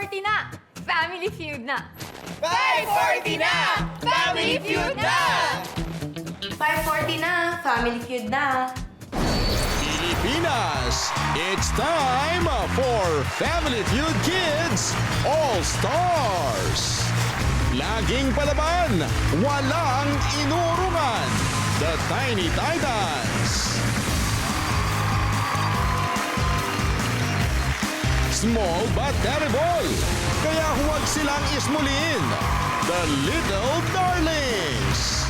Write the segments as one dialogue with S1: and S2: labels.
S1: 5:40 na! Family Feud na!
S2: 5:40 na! Family Feud na!
S3: 5:40 na, Family Feud na.
S4: Pilipinas, it's time for Family Feud Kids All-Stars. Laging palaban, walang inurungan. The Tiny Titans. Small but terrible. Kaya huwag silang ismulin. The Little Darlings.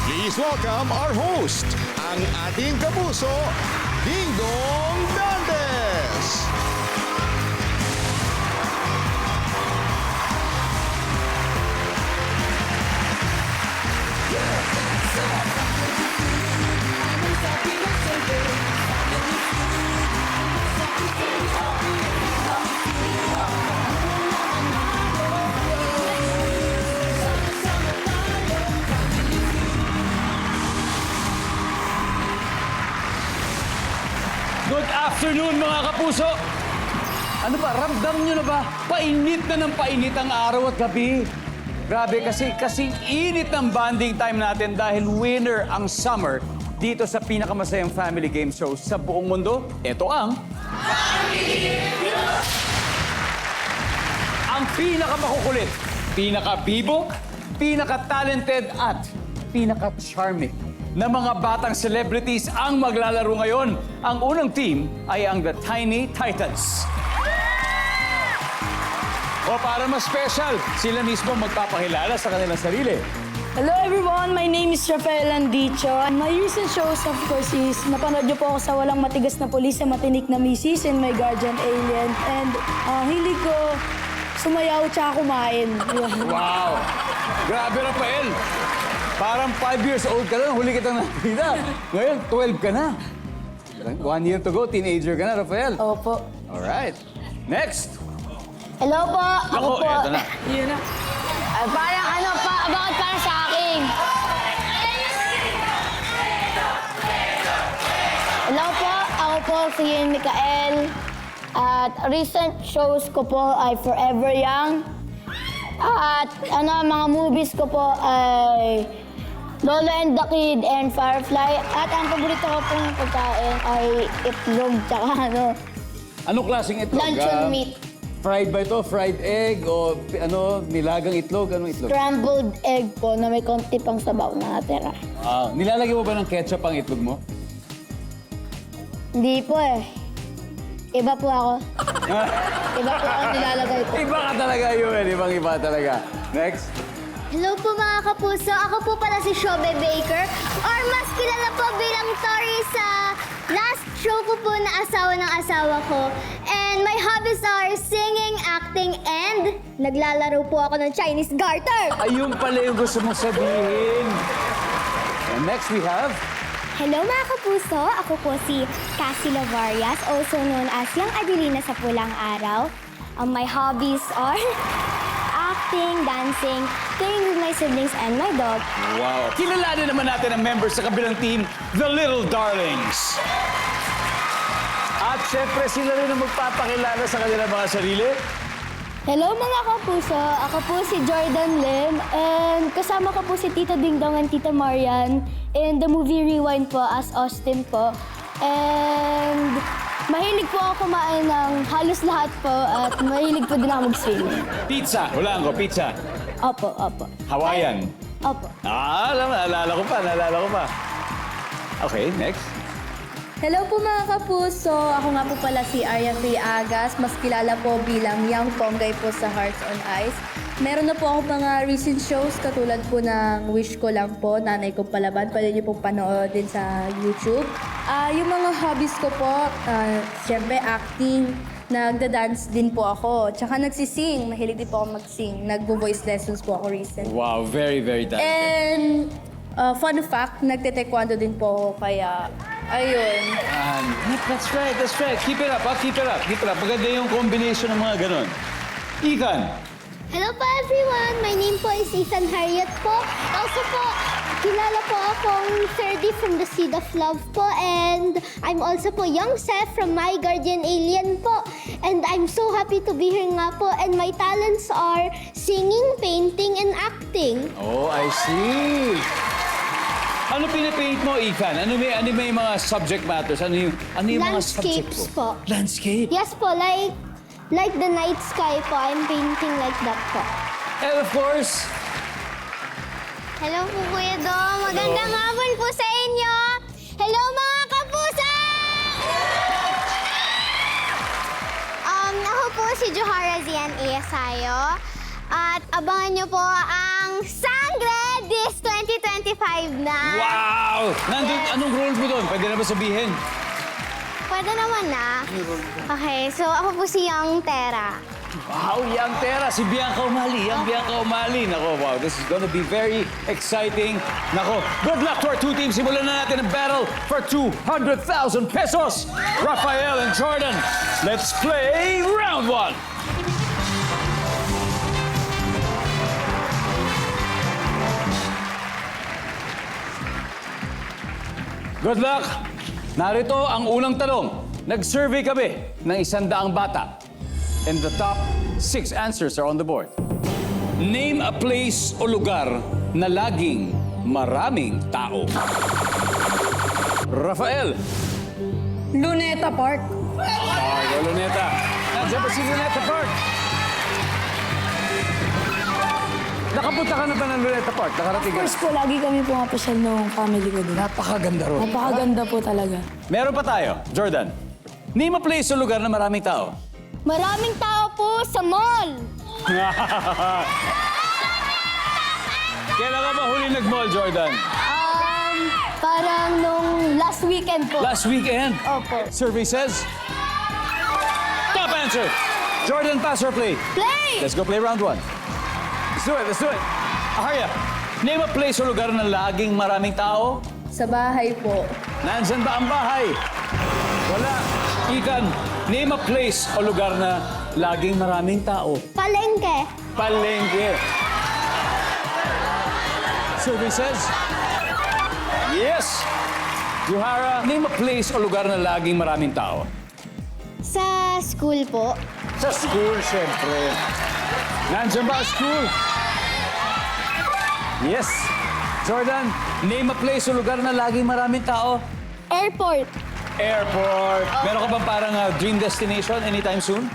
S4: Please welcome our host, ang ating kapuso, Dingdong Dantes.
S5: Good afternoon mga kapuso! Ano ba, ramdam nyo na ba? Painit na ng painit ang araw at gabi. Grabe kasing init ng bonding time natin dahil winner ang summer dito sa pinakamasayang family game show sa buong mundo. Ito ang... Ang pinakamakukulit, pinakabibo, pinaka-talented at pinaka-charming na mga batang celebrities ang maglalaro ngayon. Ang unang team ay ang The Tiny Titans. O para mas special, sila mismo magpapakilala sa kanilang sarili.
S6: Hello everyone, my name is Rafael Andicho. My recent shows, of course, is napanood niyo po ako sa Walang Matigas na Pulis, sa Matinik na Misis, and My Guardian Alien. And hilig ko sumayaw tsaka kumain.
S5: Wow! Grabe, Rafael! Parang 5 years old ka lang, huli kitang nakita. Ngayon, 12 ka na. 1 year to go, teenager ka na, Rafael.
S6: Opo.
S5: Alright. Next!
S6: Hello po, ako po.
S5: Eto na.
S6: Yun na. Parang ano pa, bakit para sa akin? Hello po, ako po si Mikael. At recent shows ko po ay Forever Young. At mga movies ko po ay Lolo and the Kid and Firefly. At ang paborito ko pong pagkain ay itlog tsaka
S5: Anong klaseng itlog?
S6: luncheon meat.
S5: Fried ba ito? Fried egg? O nilagang itlog? Anong itlog?
S6: Scrambled egg po na may konti pang sabaw na natira.
S5: Nilalagay mo ba ng ketchup ang itlog mo?
S6: Hindi po eh. Iba po ako. Iba po ako nilalagay po.
S5: Iba ka talaga yun. Ibang-iba talaga. Next.
S7: Hello po mga kapuso, ako po pala si Shobe Baker or mas kilala po bilang Tori sa last show ko po na asawa ng asawa ko. And my hobbies are singing, acting, and naglalaro po ako ng Chinese garter.
S5: Ayun pala yung gusto mong sabihin. And next we have...
S7: Hello mga kapuso, ako po si Cassie Lavarias, also known as Young Adelina sa Pulang Araw. My hobbies are acting, dancing, playing with my siblings and my dog.
S5: Wow. Kilalanin naman natin ang members sa kabilang team, The Little Darlings. At syempre, sila rin ang magpapakilala sa kanilang mga sarili.
S6: Hello mga kapuso, ako po si Jordan Lim and kasama ko po si Tita Dingdong and Tita Marian in the movie Rewind po as Austin po. And mahilig po ako kumain ng halos lahat po at mahilig po din ako mag-swim.
S5: Pizza. Hulaan ko, pizza.
S6: Opo, opo.
S5: Hawaiian.
S6: Opo.
S5: Naalala ko pa. Okay, next.
S8: Hello po mga kapuso! Ako nga po pala si Arya Faye Agas, mas kilala po bilang Young Ponggay po sa Hearts on Ice. Meron na po ako mga recent shows katulad po ng Wish Ko Lang po, Nanay Kong Palaban. Pwede niyo pong panoodin sa YouTube. Yung mga hobbies ko po, siyempre acting, nagda-dance din po ako. Tsaka nagsising, mahilig din po ako mag-sing. Nagbo-voice lessons po ako recent.
S5: Wow, very, very talented.
S8: And fun fact, nagte-taekwondo din po ako, kaya ayun.
S5: That's right. Keep it up, keep it up. Maganda yung combination ng mga ganon. Ethan.
S7: Hello po everyone! My name po is Ethan Harriet po. Also po, kilala po akong Ferdy from the Seed of Love po. And I'm also po Young Seth from My Guardian Alien po. And I'm I'm so happy to be here nga po. And my talents are singing, painting, and acting.
S5: Oh, I see. Ano pinapaint mo, Ethan? Ano may mga subject matters? Ano yung mga subject
S7: Landscapes
S5: mo?
S7: po.
S5: Landscape?
S7: Yes po, like the night sky po. I'm painting like that po.
S5: And of course,
S7: Hello po, Kuya Dong. Magandang hapon po sa inyo. Hello, mga kapuso! Ako po si Johara Zian Iasayo. At abangan niyo po ang Sangre this 2025 na.
S5: wow! Nandun, anong role mo doon? Pwede na ba sabihin?
S7: Pwede naman na. Okay, so ako po si Young Tera.
S5: Wow, Yang Tera, si Bianca Umali. Yang Bianca Umali. Nako, wow, this is gonna be very exciting. Nako, good luck to our two teams. Simulan na natin ang battle for 200,000 pesos. Rafael and Jordan, let's play round one. Good luck! Narito ang unang tanong. Nag-survey kami ng 100 bata. And the top 6 answers are on the board. Name a place o lugar na laging maraming tao. Rafael.
S8: Luneta Park.
S5: Go, Luneta. Nandiyan ba si Luneta Park? Nakapunta ka na ba ng Luneta Park? Nakarating ka?
S9: First po, lagi kami pumapasyal ng family ko doon.
S5: Napakaganda ron.
S9: Napakaganda po talaga.
S5: Meron pa tayo. Jordan. Name a place o lugar na maraming tao.
S7: Maraming tao po sa mall.
S5: Kailan ka ba huli nag-mall, Jordan?
S7: Parang nung last weekend po.
S5: Last weekend.
S7: Opo.
S5: Survey says... Top answer! Jordan, pass or play?
S7: Play!
S5: Let's go play round one. Let's do it, let's do it. Aharia, name a place o lugar na laging maraming tao.
S8: Sa bahay po.
S5: Nandyan ba ang bahay? Wala. Ethan, name a place o lugar na laging maraming tao.
S7: Palengke.
S5: Palengke. Survey says... Yes! Johara, name a place o lugar na laging maraming tao.
S7: Sa school po.
S5: Sa school, siyempre. Nandiyan ba ang school? Yes. Jordan, name a place o lugar na laging maraming tao.
S7: Airport.
S5: Airport. Meron ka bang parang dream destination anytime soon?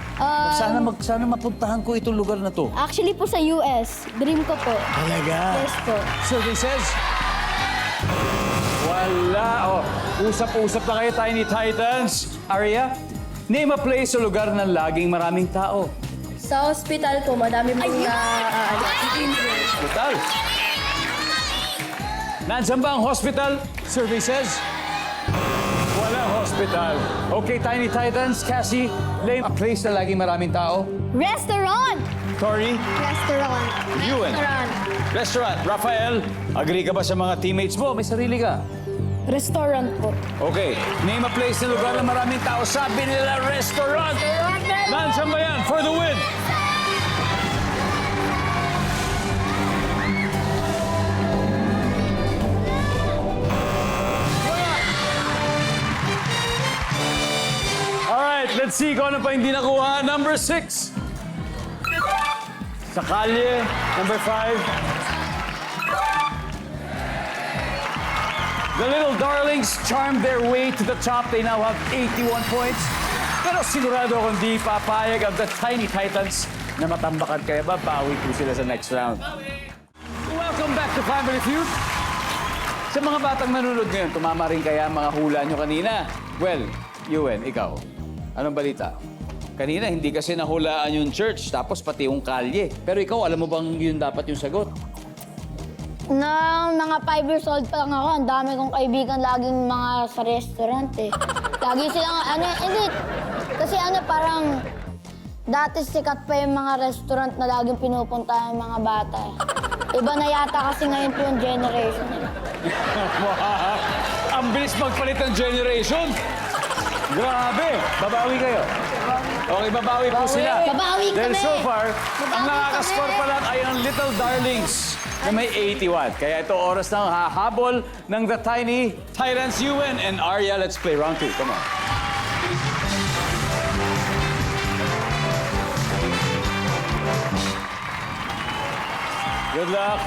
S5: Sana mapuntahan ko itong lugar na to.
S7: Actually po sa US. Dream ko po.
S5: Talaga?
S7: Yes po.
S5: Survey says... Wala. Oh, usap-usap na kayo, Tiny Titans. Aria, name a place o lugar na laging maraming tao.
S8: Sa hospital po, madami pong
S5: Hospital. Nandiyan ba ang hospital? Survey says... Walang hospital. Okay, Tiny Titans, Cassie, name a place na laging maraming tao.
S7: Restaurant.
S5: Tori,
S7: Restaurant.
S5: Ewan. Restaurant. Rafael, agree ka ba sa mga teammates mo? May sarili ka.
S9: Restaurant po.
S5: Okay, name a place na lugar na maraming tao. Sabi nila, restaurant. Nandiyan ba yan for the win? Alright, let's see kung ano pa hindi nakuha. Number 6. Sa kalye, number 5. The Little Darlings charmed their way to the top. They now have 81 points. Pero sigurado akong di papayag ang the Tiny Titans na matambakan kaya babawi po sila sa next round. Welcome back to Family Feud. Sa mga batang nanonood ngayon, tumama rin kaya ang mga hula nyo kanina? Well, Yuen, ikaw, anong balita? Kanina, hindi kasi nahulaan yung church, tapos pati yung kalye. Pero ikaw, alam mo bang yun dapat yung sagot?
S6: Nang mga 5 years old pa lang ako, ang dami kong kaibigan laging mga sa restaurant eh. Lagi silang, hindi. Kasi parang, dati sikat pa yung mga restaurant na laging pinupunta ng mga bata eh. Iba na yata kasi ngayon po yung generation nila.
S5: Ang bilis magpalit ng generation. Grabe! Babawi kayo. Okay, babawi po sila.
S7: Babawi
S5: Dahil
S7: kami.
S5: so far,
S7: Babawi
S5: ang nakakascore
S7: kami.
S5: pa lang ay ang Little Darlings na may 81. Kaya ito oras ng hahabol ng The Tiny Titans. Ewan and Arya, let's play round 2. Come on. Good luck.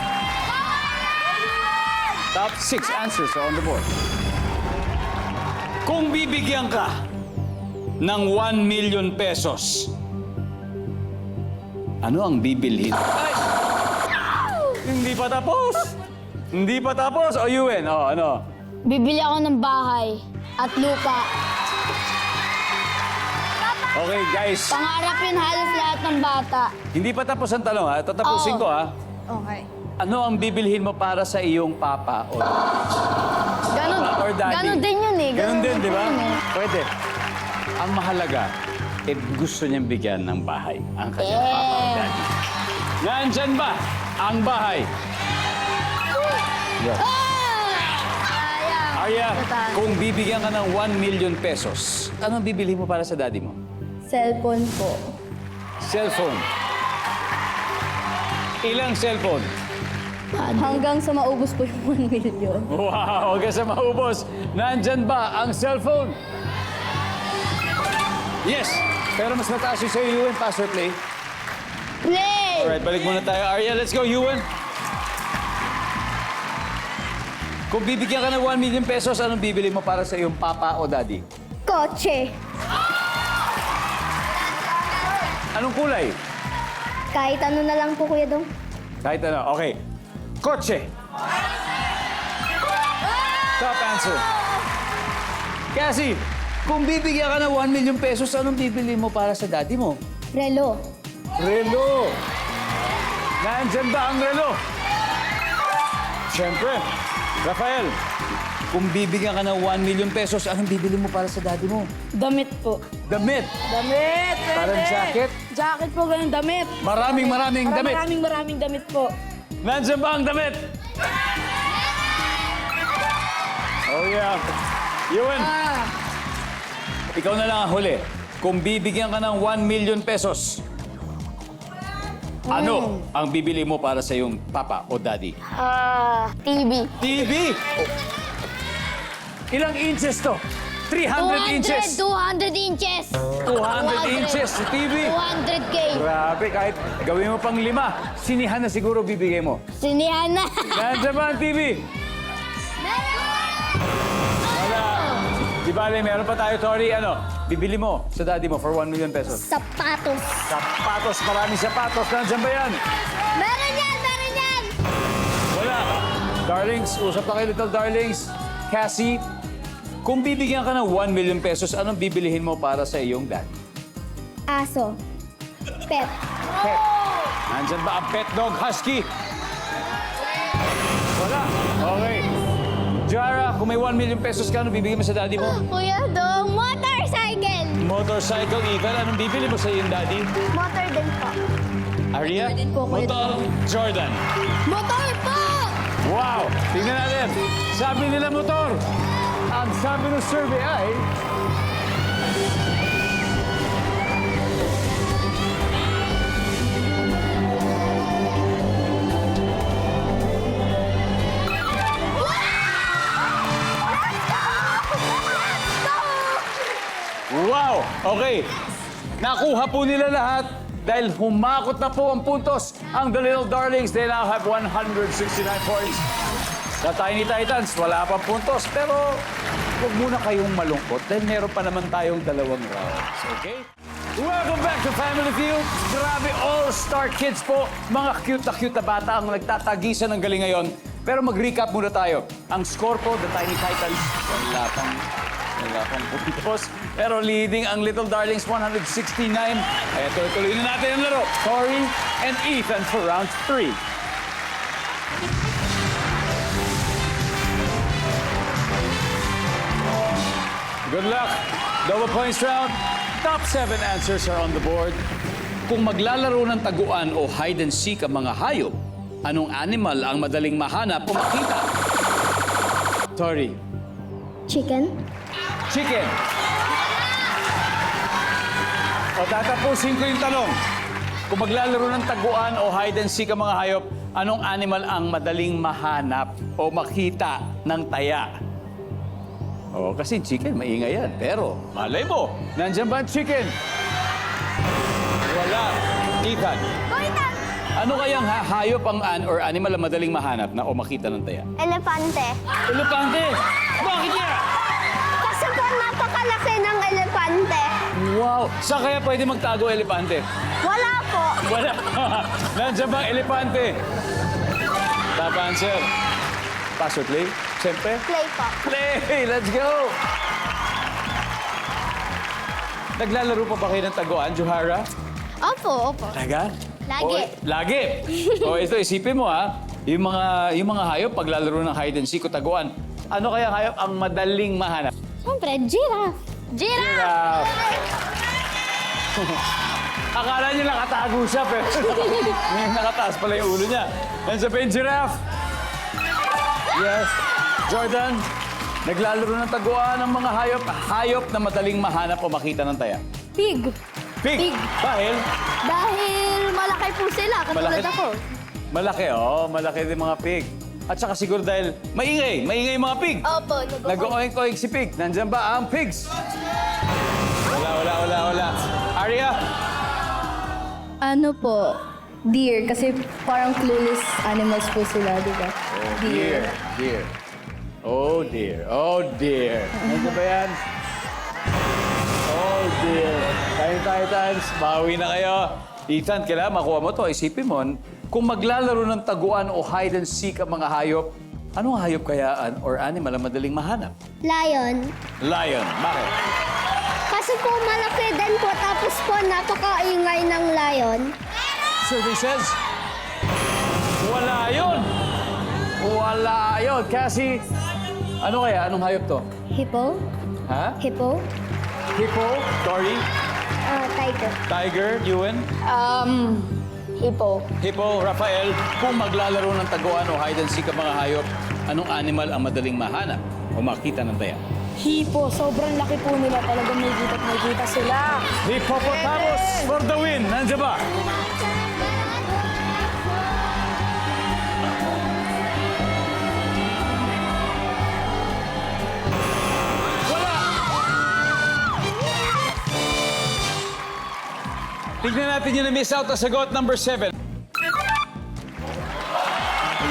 S5: Top 6 answers are on the board. Kung bibigyan ka ng 1 million pesos, ano ang bibilhin? Ay! Hindi pa tapos! Hindi pa tapos! O, Yuen, ano?
S6: Bibili ako ng bahay at lupa.
S5: Okay, guys.
S6: Pangarap yun halos lahat ng bata.
S5: Hindi pa tapos ang tanong, ha? Tatapusin
S6: Oo.
S5: ko, ha?
S8: Okay.
S5: Ano ang bibilhin mo para sa iyong papa o
S6: Ganon,
S5: or daddy?
S6: ganon din yun eh.
S5: Ganon din, di ba?
S6: yun eh.
S5: Pwede. Ang mahalaga, gusto niyang bigyan ng bahay ang kanyang papa o daddy. Nandyan ba ang bahay? Yeah.
S6: Sayang.
S5: Arya,
S6: Total.
S5: kung bibigyan ka ng 1 million pesos, anong bibili mo para sa daddy mo?
S8: Cellphone po.
S5: Cellphone. Ilang cellphone?
S8: Hanggang sa maubos po yung 1 million.
S5: Wow, hanggang sa maubos. Nandyan ba ang cellphone? Yes! Pero mas mataas yung sa'yo, Ewan. Pass or play?
S6: Play!
S5: Alright, balik muna tayo. Arya, let's go, Ewan. Kung bibigyan ka ng 1 million pesos, anong bibili mo para sa iyong papa o daddy?
S7: Kotse.
S5: Anong kulay?
S7: Kahit ano na lang po, Kuya Dong.
S5: Kahit ano. Okay. Kotse. Top answer. Cassie, kung bibigyan ka ng 1 million pesos, anong bibili mo para sa daddy mo?
S7: Relo.
S5: Relo. Nandyan ba ang relo? Siyempre. Rafael, kung bibigyan ka ng 1 million pesos, anong bibili mo para sa daddy mo?
S9: Damit po.
S5: Damit.
S9: Damit! pwede.
S5: Parang jacket?
S9: Jacket po, ganun damit.
S5: Maraming damit.
S9: Maraming damit po.
S5: Nandyan ba ang damit? Oh yeah. Ewan, ikaw na lang ang huli. Kung bibigyan ka ng 1 million pesos, ano ang bibili mo para sa iyong papa o daddy?
S6: TV.
S5: TV! Ilang inches to? 300 inches!
S6: 200 inches.
S5: 200 inches si TV!
S6: 200K.
S5: Grabe, kahit gawin mo pang 5, sinihan na siguro bibigay mo.
S6: Sinihan na.
S5: Nandiyan ba ang TV? Wala. Di bale, meron pa tayo, Tori. Ano, bibili mo sa daddy mo for 1 million pesos?
S7: Sapatos.
S5: Sapatos, maraming sapatos. Nandiyan ba yan?
S7: Meron yan! Meron yan!
S5: Wala. Darlings, usap na kayo, little darlings. Cassie, kung bibigyan ka ng 1 million pesos, anong bibilihin mo para sa iyong dad?
S7: Aso. Pet.
S5: Pet. Nandyan ba ang pet dog husky? Wala. Okay. Jara, kung may 1 million pesos ka, anong bibigyan mo sa daddy mo?
S7: Kuya Dong, motorcycle.
S5: Motorcycle, Ethan. Anong bibili mo sa iyong daddy?
S7: Motor din po.
S5: Aria?
S8: din po, Kuya
S5: Motor, Jordan.
S7: Motor po!
S5: Wow! Tingnan natin. Sabi nila motor. Ang sabi ng survey ay... Wow! Okay. Nakuha po nila lahat dahil humakot na po ang puntos. Ang The Little Darlings, they now have 169 points. The Tiny Titans, wala pang puntos. Pero huwag muna kayong malungkot dahil meron pa naman tayong 2 rounds. Okay? Welcome back to Family Feud. Grabe, all-star kids po. Mga cute na bata ang nagtatagisan ng galing ngayon. Pero mag-recap muna tayo. Ang score po, The Tiny Titans, wala pang puntos. Pero leading ang Little Darlings, 169. Kaya tuloy na natin ang laro. Tori and Ethan for round 3. Good luck. Double points round. Top 7 answers are on the board. Kung maglalaro ng taguan o hide and seek ang mga hayop, anong animal ang madaling mahanap o makita? Tori.
S7: Chicken.
S5: Chicken. O tatapusin ko yung tanong. Kung maglalaro ng taguan o hide and seek ang mga hayop, anong animal ang madaling mahanap o makita ng taya? O, kasi chicken, maingay yan. Pero, malay mo, nandyan ba ang chicken? Wala. Ethan. Ano kayang hayop or animal ang madaling mahanap na o makita ng taya?
S7: Elepante.
S5: Elepante! Bakit yan?
S7: Kasi po napakalaki ng elepante.
S5: Wow! Saan kaya pwede magtago elepante?
S7: Wala po.
S5: Wala. Nandiyan bang elepante? Top answer. Pass or play? Siyempre.
S7: Play po.
S5: Play! Let's go! Naglalaro pa ba kayo ng taguan, Johara?
S7: Opo, opo.
S5: Talaga?
S7: Lagi.
S5: Lagi? O ito, isipin mo ha. Yung mga hayop, paglalaro ng hide and seek o taguan, ano kaya hayop ang madaling mahanap?
S7: Siyempre, giraffe. Giraffe!
S5: Akala niya nakatago siya, pero ngayon nakataas pala yung ulo niya. Yan sa giraffe. Yes. Jordan, naglalaro ng taguan ng mga hayop na madaling mahanap o makita ng taya.
S9: Pig.
S5: Pig. Dahil?
S9: Dahil malaki po sila, katulad
S5: Malaki?
S9: ako.
S5: Malaki, malaki din mga pig. At saka siguro dahil maingay yung mga pig.
S9: Opo.
S5: Nag-oink-oink si pig. Nandyan ba ang pigs? Wala. Aria?
S8: Ano po? Deer. Kasi parang clueless animals po sila, di ba?
S5: Deer. Oh, dear. Nandyan ba yan? Oh, dear. Titans, bawi na kayo. Ethan, kailangan makuha mo to. Isipin mo, kung maglalaro ng taguan o hide and seek ang mga hayop, anong hayop kayaan or animal ang madaling mahanap?
S7: Lion.
S5: Lion. Bakit?
S7: Kasi po malaki din po, tapos po napakaingay ng lion.
S5: Survey says, wala yun. Kasi, ano kaya? Anong hayop to?
S7: Hippo?
S5: Ha?
S7: Hippo?
S5: Hippo? Dory?
S7: Tiger.
S5: Tiger? Ewan?
S6: Hippo.
S5: Hippo? Rafael? Kung maglalaro ng taguan o hide and seek ang mga hayop, anong animal ang madaling mahanap o makita ng taya?
S9: Hipo, sobrang laki po nila. Talagang may kita sila.
S5: Hippopotamus for the win! Nandiyan ba? Tignan natin yung na-miss out na sagot, number 7.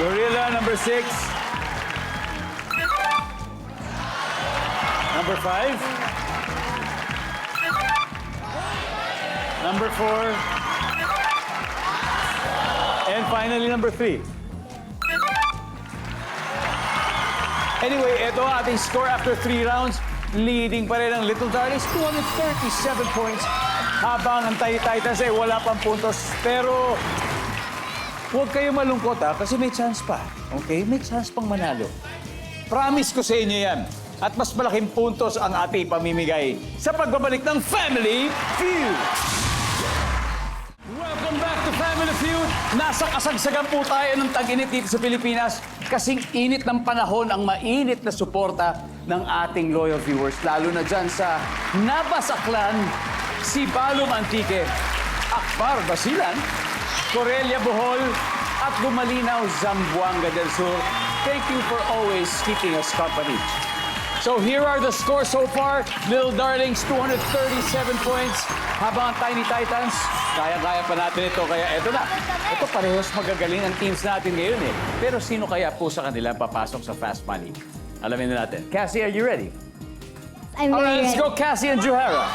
S5: Gorilla, number 6. Number 5. Number 4. And finally, number 3. Anyway, ito ang ating score after 3 rounds. Leading pa rin ang Little Darlings, 237 points. Habang ang Titans ay wala pang puntos. Pero huwag kayo malungkot kasi may chance pa. Okay? May chance pang manalo. Promise ko sa inyo yan. At mas malaking puntos ang ating pamimigay sa pagbabalik ng Family Feud. Welcome back to Family Feud. Nasa kasagsagan po tayo ng tag-init dito sa Pilipinas. Kasing init ng panahon ang mainit na suporta ng ating loyal viewers. Lalo na dyan sa Navas Aklan, Sibalom Antique, Akbar Basilan, Corelia Bohol, at Gumalinaw, Zamboanga del Sur. Thank you for always keeping us company. So here are the scores so far. Little Darlings, 237 points. Habang ang Tiny Titans, kaya-kaya pa natin ito. Kaya eto na. Ito parehas magagaling ang teams natin ngayon eh. Pero sino kaya po sa kanila papasok sa Fast Money? Alamin na natin. Cassie, are you ready?
S7: I'm
S5: All right,
S7: very
S5: let's
S7: ready.
S5: go, Cassie and Johara.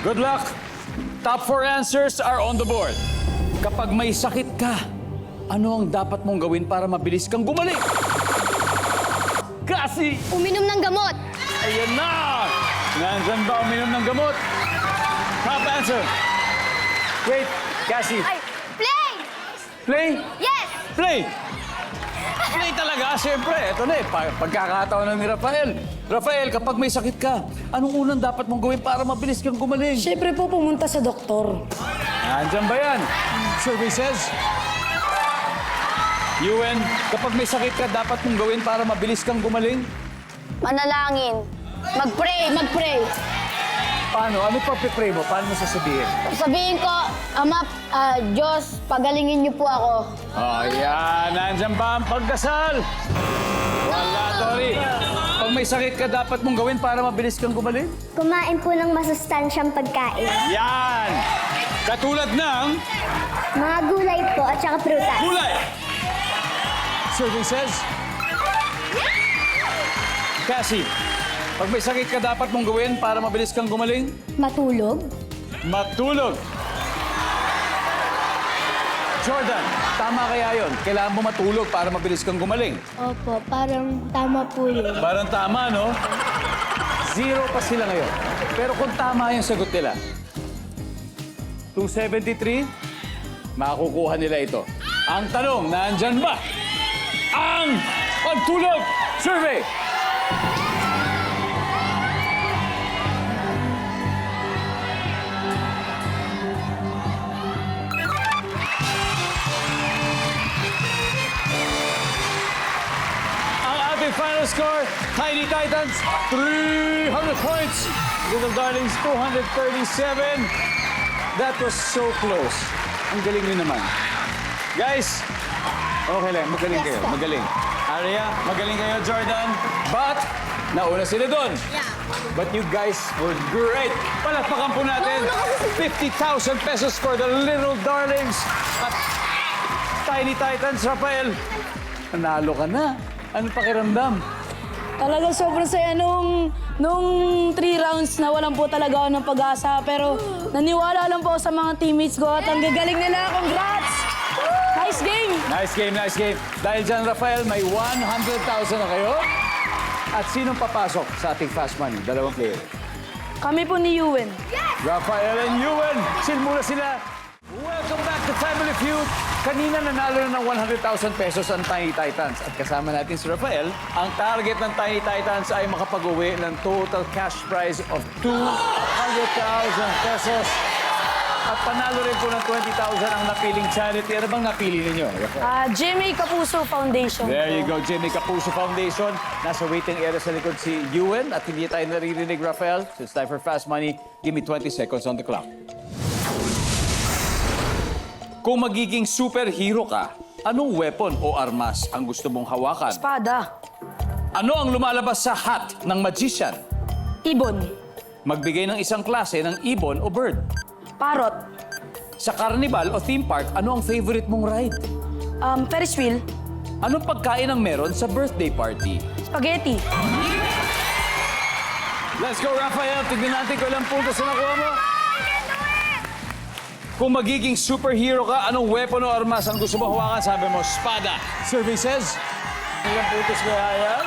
S5: Good luck. Top 4 answers are on the board. Kapag may sakit ka, ano ang dapat mong gawin para mabilis kang gumaling? Cassie!
S7: Uminom ng gamot.
S5: Ayan na! Nandyan ba uminom ng gamot? Top answer. Wait, Cassie.
S7: Ay, play!
S5: Play?
S7: Yes!
S5: Play! Play talaga, siyempre. Ito na eh, pagkakataon na ni Rafael. Rafael, kapag may sakit ka, anong unang dapat mong gawin para mabilis kang gumaling?
S9: Siyempre po pumunta sa doktor.
S5: Nandyan ba yan? Survey says. Yuen, kapag may sakit ka, dapat mong gawin para mabilis kang gumaling?
S6: Manalangin. Mag-pray.
S5: Paano? Ano pa pipray mo? Paano mo sasabihin?
S6: Sabihin ko, Ama, Diyos, pagalingin niyo po ako.
S5: Oh, yan. Nandyan ba ang pagdasal? Wala, Tori. Pag Pag may sakit ka, dapat mong gawin para mabilis kang gumaling?
S7: Kumain po ng masustansyang pagkain.
S5: Yan! Katulad ng
S7: Mga gulay po at saka prutas.
S5: gulay. Serving says, Cassie, pag may sakit ka, dapat mong gawin para mabilis kang gumaling?
S8: Matulog?
S5: Matulog. Jordan, tama kaya yon? Kailangan mo matulog para mabilis kang gumaling.
S6: Opo, parang tama po yun.
S5: Parang tama, no? 0 pa sila ngayon. Pero kung tama yung sagot nila, 273, makukuha nila ito. Ang tanong, nandyan ba ang pagtulog survey? Ang ating final score, Tiny Titans, 300 points. Little Darlings, 237. That was so close. Ang galing nyo naman. Guys, okay lang. Magaling kayo. Magaling. Aria, magaling kayo, Jordan. But, nauna sila doon. But you guys were great. Palakpakan po natin. 50,000 pesos for the Little Darlings. At Tiny Titans, Rafael, nanalo ka na. Ano pakiramdam?
S9: Talagang sobrang saya nung 3 rounds na walang po talaga ako ng pag-asa. Pero naniwala lang po ako sa mga teammates ko at ang gagaling nila. Congrats! Nice game!
S5: Nice game, nice game. Dahil dyan, Rafael, may 100,000 na kayo. At sinong papasok sa ating Fast Money? Dalawang player.
S9: Kami po ni Ewan.
S5: Rafael and Ewan, muna sila. Welcome back to Family Feud. Kanina nanalo na ng 100,000 pesos ang Tiny Titans. At kasama natin si Rafael, ang target ng Tiny Titans ay makapag-uwi ng total cash prize of 200,000 pesos. At panalo rin po ng 20,000 ang napiling charity. Ano bang napili ninyo, Rafael?
S9: Jimmy Capuso Foundation.
S5: There you go, Jimmy Capuso Foundation. Nasa waiting area sa likod si Ewan at hindi tayo naririnig, Rafael. So it's time for Fast Money. Give me 20 seconds on the clock. Kung magiging superhero ka, anong weapon o armas ang gusto mong hawakan?
S9: Espada.
S5: Ano ang lumalabas sa hat ng magician?
S9: Ibon.
S5: Magbigay ng isang klase ng ibon o bird.
S9: Parrot.
S5: Sa carnival o theme park, ano ang favorite mong ride?
S9: Ferris wheel.
S5: Anong pagkain ang meron sa birthday party?
S9: Spaghetti.
S5: Let's go, Rafael. Tignan natin kung ilang puntos na nakuha mo. Kung magiging superhero ka, anong weapon o armas ang gusto mo hawakan? Sabi mo, espada. Survey says, ilang puntos kaya yan?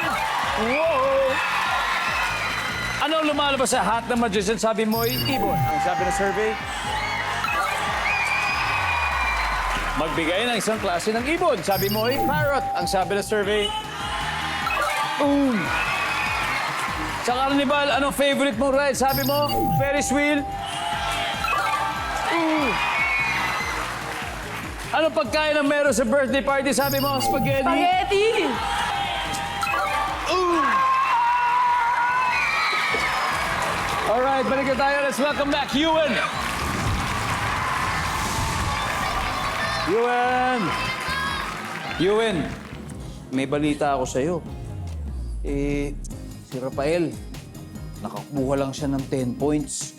S5: Whoa! Ano ang lumalabas sa hat ng magician? Sabi mo, ibon. Ang sabi ng survey, magbigay ng isang klase ng ibon. Sabi mo, parrot. Ang sabi ng survey, sa carnival, anong favorite mong ride? Sabi mo, Ferris wheel. Ano pagkain ang meron sa birthday party? Sabi mo, spaghetti.
S9: Spaghetti.
S5: Alright, balik na tayo. Let's welcome back Ewan. Ewan, may balita ako sa'yo. Si Rafael, nakakuha lang siya ng 10 points.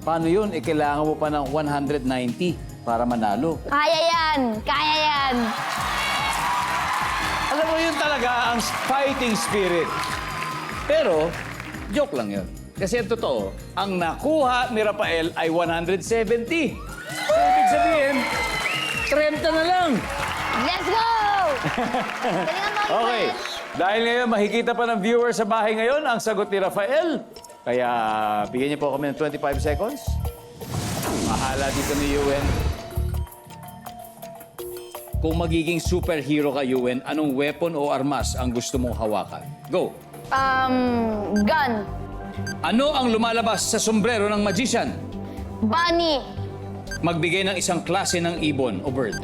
S5: Paano yun? Kailangan mo pa ng 190 para manalo.
S6: Kaya yan! Kaya yan!
S5: Alam mo, yun talaga ang fighting spirit. Pero, joke lang yun. Kasi ang totoo, ang nakuha ni Rafael ay 170. So, ibig sabihin, 30 na lang.
S6: Let's go!
S5: Okay. Dahil ngayon, makikita pa ng viewers sa bahay ngayon ang sagot ni Rafael. Kaya, bigyan niyo po kami ng 25 seconds. Mahala dito ni Ewan. Kung magiging superhero ka, Ewan, anong weapon o armas ang gusto mong hawakan? Go!
S6: Gun.
S5: Ano ang lumalabas sa sombrero ng magician?
S6: Bunny.
S5: Magbigay ng isang klase ng ibon o bird.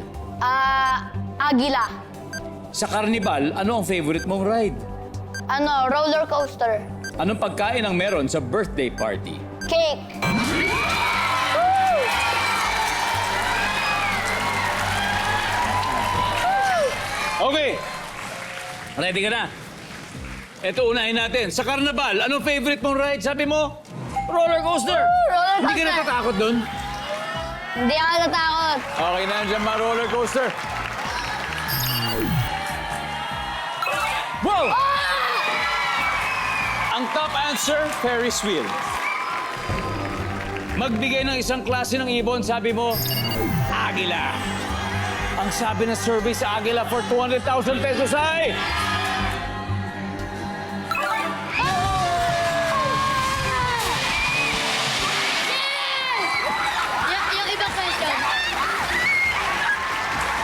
S6: Agila.
S5: Sa carnival, ano ang favorite mong ride?
S6: Roller coaster.
S5: Anong pagkain ang meron sa birthday party?
S6: Cake.
S5: Okay. Ready ka na? Ito, unahin natin. Sa Carnival, anong favorite mong ride? Sabi mo? Roller coaster.
S6: roller
S5: Hindi ka
S6: coaster.
S5: natatakot dun?
S6: Hindi ako natakot.
S5: Okay, nandiyan mga roller coaster. Wow! Ang top answer, Ferris wheel. Magbigay ng isang klase ng ibon, sabi mo, Agila. Ang sabi ng survey sa Agila for 200,000 pesos ay...
S7: Yung ibang question.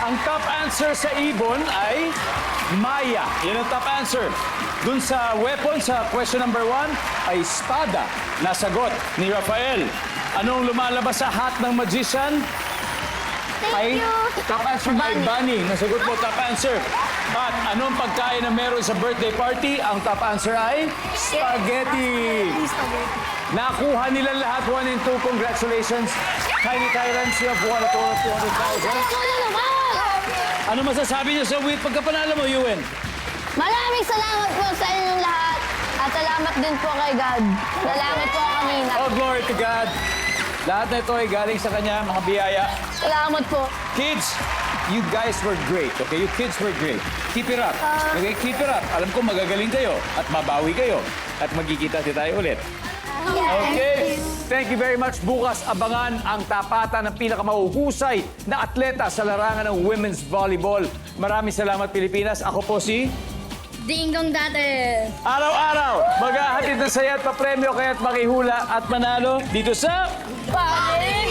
S5: Ang top answer sa ibon ay Maya. Yan ang top answer. Dun sa weapon, sa question number 1, ay espada. Nasagot ni Rafael. Anong lumalabas sa hat ng magician? Ay, top answer ay bunny. Nasagot mo, top answer. At anong pagkain na meron sa birthday party? Ang top answer ay spaghetti. Nakuha nila lahat 1 and 2. Congratulations. Tiny Tyrants, you have won a total of 200,000. Ano masasabi niyo sa pagkapanalo mo, Yuen?
S6: Maraming salamat po sa inyong lahat. At salamat din po kay God. Salamat po kami na.
S5: All glory to God. Lahat na ito ay galing sa Kanya, mga biyaya.
S6: Salamat po.
S5: Kids, you guys were great, okay? You kids were great. Keep it up. Okay, keep it up. Alam ko magagaling kayo at mabawi kayo. At magkikita tayo ulit. Okay. Thank you very much. Bukas, abangan ang tapatan ng pinakamahuhusay na atleta sa larangan ng women's volleyball. Maraming salamat, Pilipinas. Ako po si...
S7: Ding dong dati.
S5: Araw-araw, maghahatid ng saya at papremyo kaya't makihula at manalo dito sa...
S6: Family